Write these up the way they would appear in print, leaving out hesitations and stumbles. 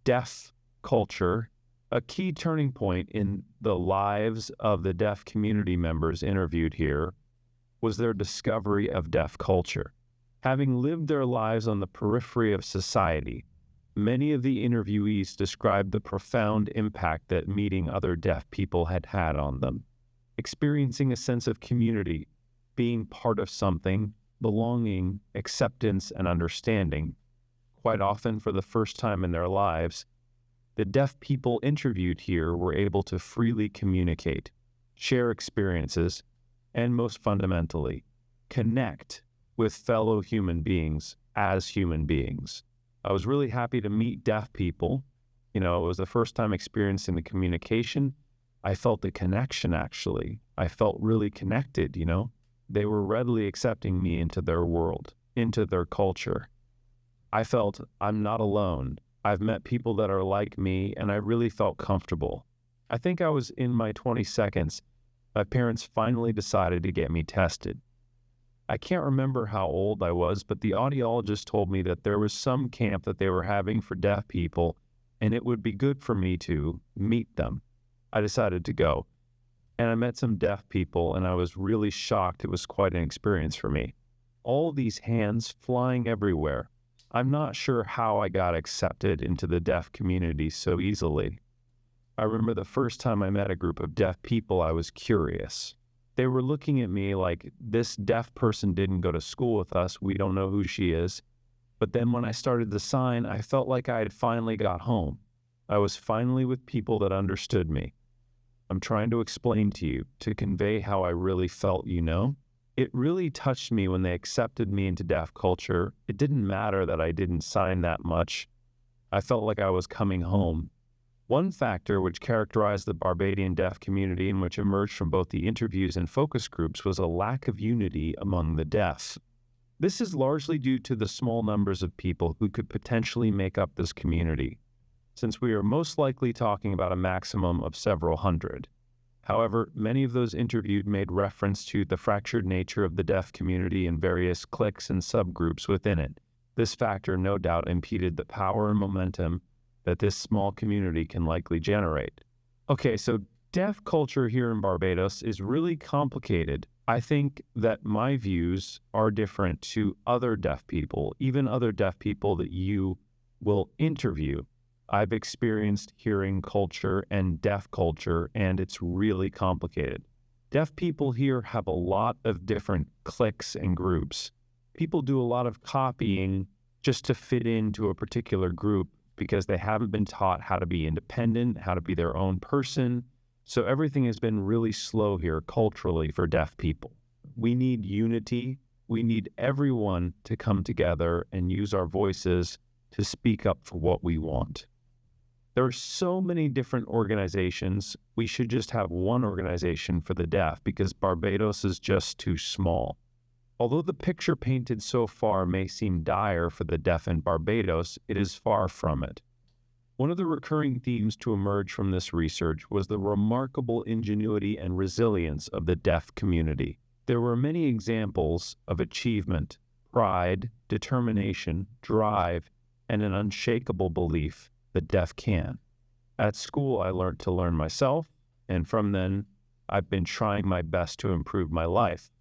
deaf culture. A key turning point in the lives of the deaf community members interviewed here was their discovery of deaf culture. Having lived their lives on the periphery of society, many of the interviewees described the profound impact that meeting other deaf people had had on them. Experiencing a sense of community, being part of something, belonging, acceptance, and understanding, quite often for the first time in their lives, the deaf people interviewed here were able to freely communicate, share experiences, and most fundamentally, connect with fellow human beings as human beings. I was really happy to meet deaf people. It was the first time experiencing the communication. I felt the connection, actually. I felt really connected, They were readily accepting me into their world, into their culture. I felt I'm not alone. I've met people that are like me, and I really felt comfortable. I think I was in my 22nd. My parents finally decided to get me tested. I can't remember how old I was, but the audiologist told me that there was some camp that they were having for deaf people, and it would be good for me to meet them. I decided to go, and I met some deaf people, and I was really shocked. It was quite an experience for me. All these hands flying everywhere. I'm not sure how I got accepted into the deaf community so easily. I remember the first time I met a group of deaf people, I was curious. They were looking at me like, this deaf person didn't go to school with us, we don't know who she is. But then when I started the sign, I felt like I had finally got home. I was finally with people that understood me. I'm trying to explain to you, to convey how I really felt, It really touched me when they accepted me into deaf culture. It didn't matter that I didn't sign that much. I felt like I was coming home. One factor which characterized the Barbadian deaf community and which emerged from both the interviews and focus groups was a lack of unity among the deaf. This is largely due to the small numbers of people who could potentially make up this community, since we are most likely talking about a maximum of several hundred. However, many of those interviewed made reference to the fractured nature of the deaf community and various cliques and subgroups within it. This factor no doubt impeded the power and momentum that this small community can likely generate. Okay, so deaf culture here in Barbados is really complicated. I think that my views are different to other deaf people, even other deaf people that you will interview. I've experienced hearing culture and deaf culture, and it's really complicated. Deaf people here have a lot of different cliques and groups. People do a lot of copying just to fit into a particular group because they haven't been taught how to be independent, how to be their own person. So everything has been really slow here culturally for deaf people. We need unity. We need everyone to come together and use our voices to speak up for what we want. There are so many different organizations. We should just have one organization for the deaf because Barbados is just too small. Although the picture painted so far may seem dire for the deaf in Barbados, it is far from it. One of the recurring themes to emerge from this research was the remarkable ingenuity and resilience of the deaf community. There were many examples of achievement, pride, determination, drive, and an unshakable belief that deaf can. At school, I learned to learn myself, and from then, I've been trying my best to improve my life.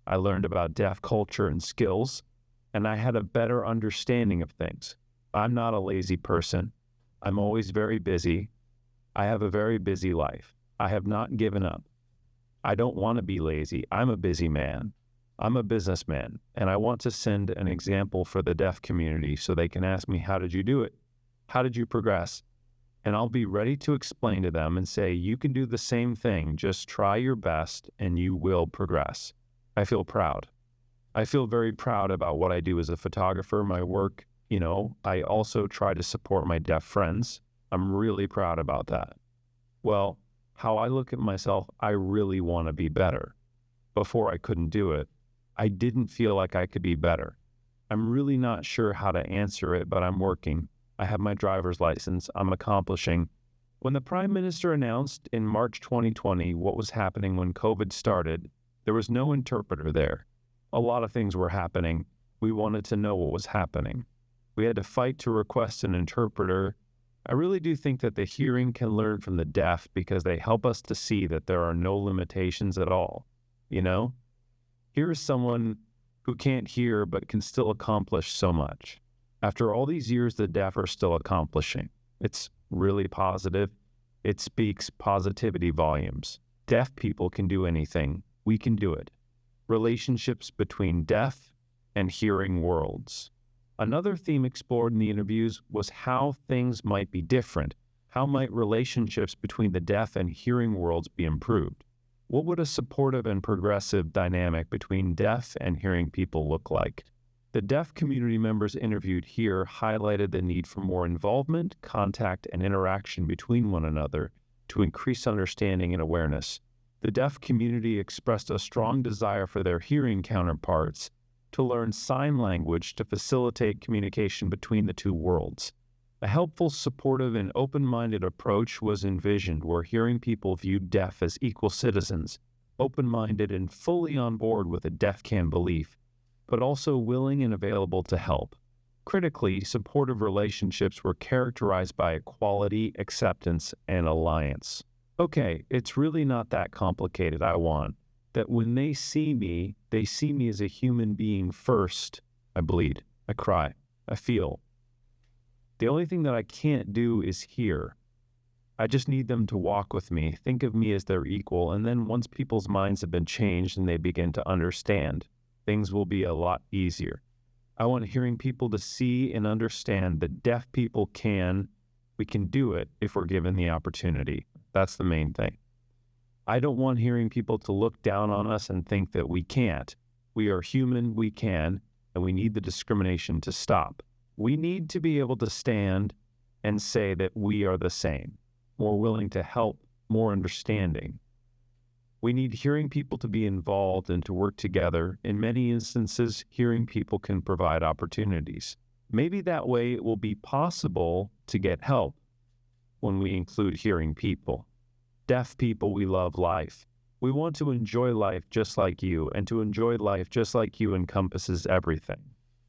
I learned about deaf culture and skills, and I had a better understanding of things. I'm not a lazy person. I'm always very busy. I have a very busy life. I have not given up. I don't want to be lazy. I'm a busy man. I'm a businessman, and I want to send an example for the deaf community so they can ask me, how did you do it? How did you progress? And I'll be ready to explain to them and say, you can do the same thing. Just try your best and you will progress. I feel proud. I feel very proud about what I do as a photographer, my work. I also try to support my deaf friends. I'm really proud about that. Well, how I look at myself, I really want to be better. Before I couldn't do it, I didn't feel like I could be better. I'm really not sure how to answer it, but I'm working. I have my driver's license. I'm accomplishing. When the Prime Minister announced in March 2020 what was happening when COVID started, there was no interpreter there. A lot of things were happening. We wanted to know what was happening. We had to fight to request an interpreter, I really do think that the hearing can learn from the deaf because they help us to see that there are no limitations at all. You know, here is someone who can't hear but can still accomplish so much. After all these years, the deaf are still accomplishing. It's really positive. It speaks positivity volumes. Deaf people can do anything. We can do it. Relationships between deaf and hearing worlds. Another theme explored in the interviews was how things might be different. How might relationships between the deaf and hearing worlds be improved? What would a supportive and progressive dynamic between deaf and hearing people look like? The deaf community members interviewed here highlighted the need for more involvement, contact, and interaction between one another to increase understanding and awareness. The deaf community expressed a strong desire for their hearing counterparts to learn sign language to facilitate communication between the two worlds. A helpful, supportive, and open-minded approach was envisioned where hearing people viewed deaf as equal citizens, open-minded and fully on board with a deaf-can belief, but also willing and available to help. Critically, supportive relationships were characterized by equality, acceptance, and alliance. Okay, it's really not that complicated. I want that when they see me as a human being first. I bleed, I cry, I feel. The only thing that I can't do is hear. I just need them to walk with me, think of me as their equal, and then once people's minds have been changed and they begin to understand, things will be a lot easier. I want hearing people to see and understand that deaf people we can do it if we're given the opportunity. That's the main thing. I don't want hearing people to look down on us and think that we can't. We are human, we can, and we need the discrimination to stop. We need to be able to stand and say that we are the same, more willing to help, more understanding. We need hearing people to be involved and to work together. In many instances, hearing people can provide opportunities. Maybe that way it will be possible to get help when we include hearing people. Deaf people, we love life. We want to enjoy life just like you, and to enjoy life just like you encompasses everything.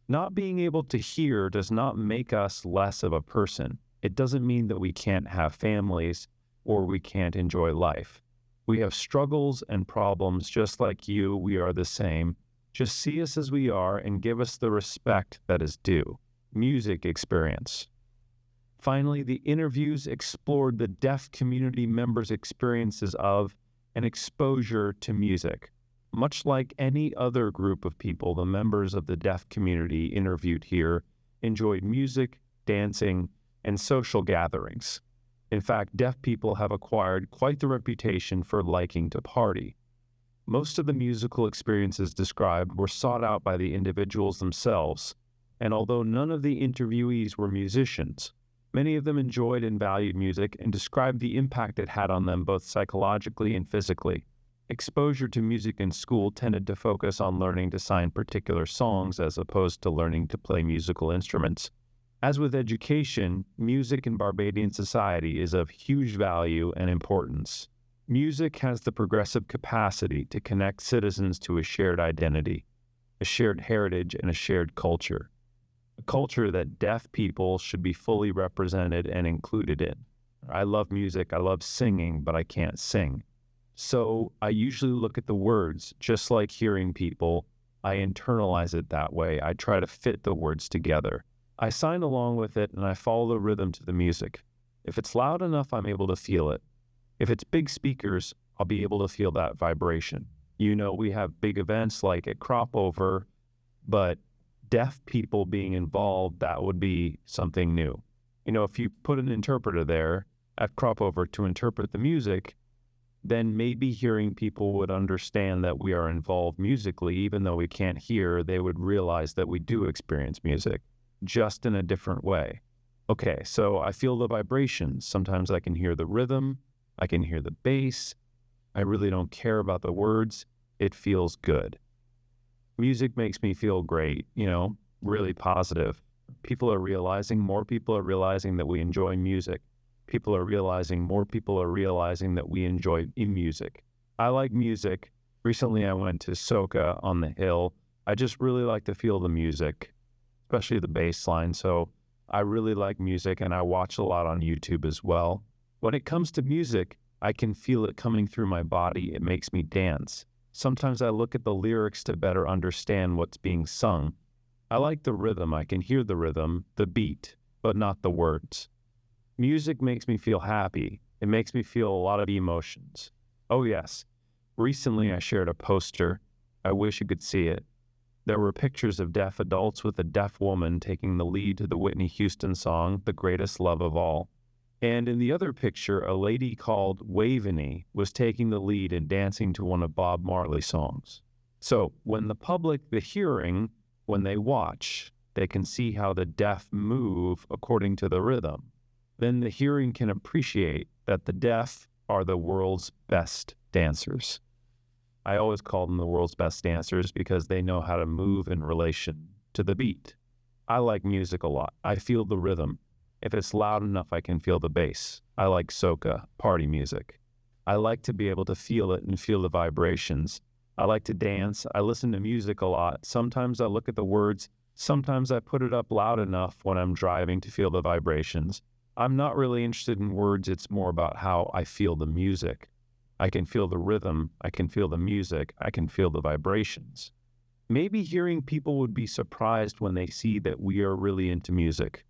Not being able to hear does not make us less of a person. It doesn't mean that we can't have families or we can't enjoy life. We have struggles and problems just like you. We are the same. Just see us as we are and give us the respect that is due. Music experience. Finally, the interviews explored the deaf community members' experiences of and exposure to music. Much like any other group of people, the members of the deaf community interviewed here enjoyed music, dancing, and social gatherings. In fact, deaf people have acquired quite the reputation for liking to party. Most of the musical experiences described were sought out by the individuals themselves, and although none of the interviewees were musicians, many of them enjoyed and valued music and described the impact it had on them both psychologically and physically. Exposure to music in school tended to focus on learning to sign particular songs as opposed to learning to play musical instruments. As with education, music in Barbadian society is of huge value and importance. Music has the progressive capacity to connect citizens to a shared identity, a shared heritage, and a shared culture. A culture that deaf people should be fully represented and included in. I love music, I love singing, but I can't sing. So I usually look at the words, just like hearing people. I internalize it that way. I try to fit the words together. I sign along with it and I follow the rhythm to the music. If it's loud enough, I'm able to feel it. If it's big speakers, I'll be able to feel that vibration. You know, we have big events like at Crop Over, but deaf people being involved, that would be something new. You know, if you put an interpreter there at Crop Over to interpret the music, then maybe hearing people would understand that we are involved musically. Even though we can't hear, they would realize that we do experience music, just in a different way. Okay, so I feel the vibrations. Sometimes I can hear the rhythm, I can hear the bass. I really don't care about the words. It feels good. Music makes me feel great, you know, really positive. More people are realizing that we enjoy music. More people are realizing that we enjoy music. I like music. Recently, I went to Soca on the Hill. I just really like to feel the music, especially the bass line. So I really like music and I watch a lot on YouTube as well. When it comes to music, I can feel it coming through my body. It makes me dance. Sometimes I look at the lyrics to better understand what's being sung. I like the rhythm. I can hear the rhythm, the beat, but not the words. Music makes me feel happy. It makes me feel a lot of emotions. Oh yes, recently I shared a poster. I wish you could see it. There were pictures of deaf adults with a deaf woman taking the lead to the Whitney Houston song, The Greatest Love of All. And in the other picture, a lady called Waveney was taking the lead and dancing to one of Bob Marley's songs. So when the public, the hearing, when they watch, they can see how the deaf move according to the rhythm. Then the hearing can appreciate that the deaf are the world's best dancers. I always call them the world's best dancers because they know how to move in relation to the beat. I like music a lot. I feel the rhythm. If it's loud enough, I can feel the bass. I like soca, party music. I like to be able to feel it and feel the vibrations. I like to dance. I listen to music a lot. Sometimes I look at the words. Sometimes I put it up loud enough when I'm driving to feel the vibrations. I'm not really interested in words. It's more about how I feel the music. I can feel the rhythm. I can feel the music. I can feel the vibrations. Maybe hearing people would be surprised when they see that we are really into music.